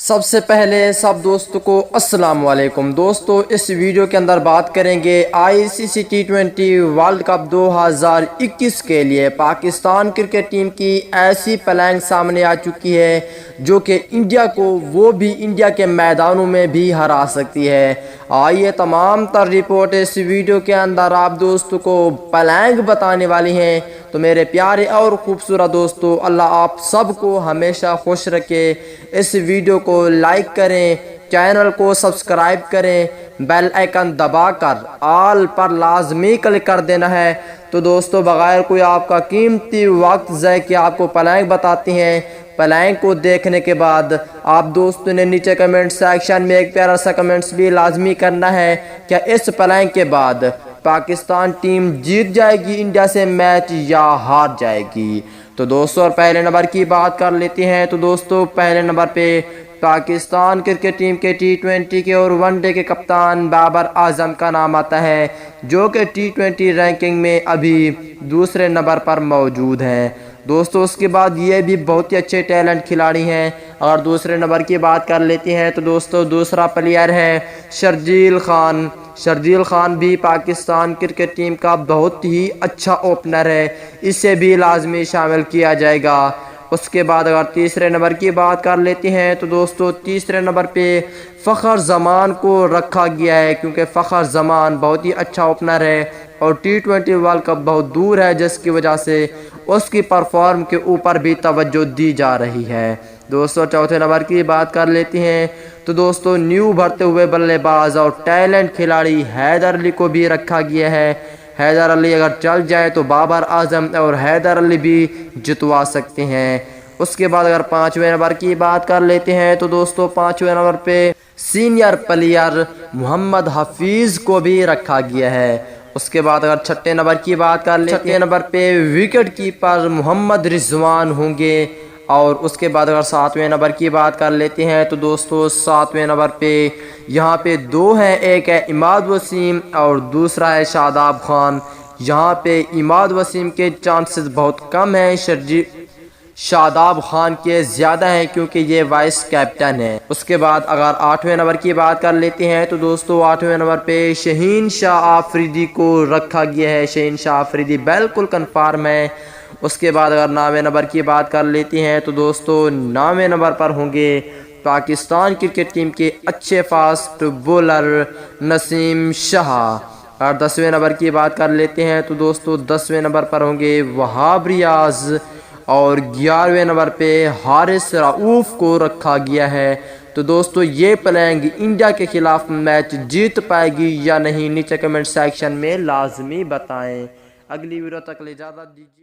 سب سے پہلے سب دوستوں کو السلام علیکم۔ دوستو اس ویڈیو کے اندر بات کریں گے ICC T20 ورلڈ کپ 2021 کے لیے پاکستان کرکٹ ٹیم کی ایسی پلاننگ سامنے آ چکی ہے جو کہ انڈیا کو وہ بھی انڈیا کے میدانوں میں بھی ہرا سکتی ہے۔ آئیے تمام تر رپورٹ اس ویڈیو کے اندر آپ دوستوں کو پلاننگ بتانے والی ہیں۔ تو میرے پیارے اور خوبصورت دوستو، اللہ آپ سب کو ہمیشہ خوش رکھے۔ اس ویڈیو کو لائک کریں، چینل کو سبسکرائب کریں، بیل آئیکن دبا کر آل پر لازمی کلک کر دینا ہے۔ تو دوستو بغیر کوئی آپ کا قیمتی وقت ضائع کیے آپ کو پلاننگ بتاتے ہیں۔ پلاننگ کو دیکھنے کے بعد آپ دوستوں نے نیچے کمنٹ سیکشن میں ایک پیارا سا کمنٹس بھی لازمی کرنا ہے کہ اس پلاننگ کے بعد پاکستان ٹیم جیت جائے گی انڈیا سے میچ یا ہار جائے گی۔ تو دوستو اور پہلے نمبر کی بات کر لیتے ہیں۔ تو دوستو پہلے نمبر پہ پاکستان کرکٹ ٹیم کے T20 کے اور ون ڈے کے کپتان بابر اعظم کا نام آتا ہے، جو کہ T20 رینکنگ میں ابھی دوسرے نمبر پر موجود ہیں۔ دوستو اس کے بعد یہ بھی بہت ہی اچھے ٹیلنٹ کھلاڑی ہیں۔ اور دوسرے نمبر کی بات کر لیتے ہیں تو دوستو دوسرا پلیئر ہے شرجیل خان۔ شرجیل خان بھی پاکستان کرکٹ ٹیم کا بہت ہی اچھا اوپنر ہے، اسے بھی لازمی شامل کیا جائے گا۔ اس کے بعد اگر تیسرے نمبر کی بات کر لیتے ہیں تو دوستو تیسرے نمبر پہ فخر زمان کو رکھا گیا ہے، کیونکہ فخر زمان بہت ہی اچھا اوپنر ہے اور T20 ورلڈ کپ بہت دور ہے، جس کی وجہ سے اس کی پرفارم کے اوپر بھی توجہ دی جا رہی ہے۔ دوستو چوتھے نمبر کی بات کر لیتے ہیں تو دوستو نیو بھرتے ہوئے بلے باز اور ٹیلنٹ کھلاڑی حیدر علی کو بھی رکھا گیا ہے۔ حیدر علی اگر چل جائے تو بابر اعظم اور حیدر علی بھی جتوا سکتے ہیں۔ اس کے بعد اگر پانچویں نمبر کی بات کر لیتے ہیں تو دوستو پانچویں نمبر پہ سینئر پلیئر محمد حفیظ کو بھی رکھا گیا ہے۔ اس کے بعد اگر چھٹے نمبر کی بات کر لیتے ہیں، چھٹے نمبر پہ وکٹ کیپر محمد رضوان ہوں گے۔ اور اس کے بعد اگر ساتویں نمبر کی بات کر لیتے ہیں تو دوستو ساتویں نمبر پہ یہاں پہ دو ہیں، ایک ہے عماد وسیم اور دوسرا ہے شاداب خان۔ یہاں پہ عماد وسیم کے چانسز بہت کم ہیں، شاداب خان کے زیادہ ہیں کیونکہ یہ وائس کیپٹن ہے۔ اس کے بعد اگر آٹھویں نمبر کی بات کر لیتے ہیں تو دوستو آٹھویں نمبر پہ شہین شاہ آفریدی کو رکھا گیا ہے۔ شہین شاہ آفریدی بالکل کنفرم ہے۔ اس کے بعد اگر نویں نمبر کی بات کر لیتے ہیں تو دوستو نویں نمبر پر ہوں گے پاکستان کرکٹ ٹیم کے اچھے فاسٹ بولر نسیم شاہ۔ اور دسویں نمبر کی بات کر لیتے ہیں تو دوستو دسویں نمبر پر ہوں گے وہاب ریاض اور 11ویں نمبر پہ حارث رؤوف کو رکھا گیا ہے۔ تو دوستو یہ پلاننگ انڈیا کے خلاف میچ جیت پائے گی یا نہیں، نیچے کمنٹ سیکشن میں لازمی بتائیں۔ اگلی ویڈیو تک اجازت دیجیے۔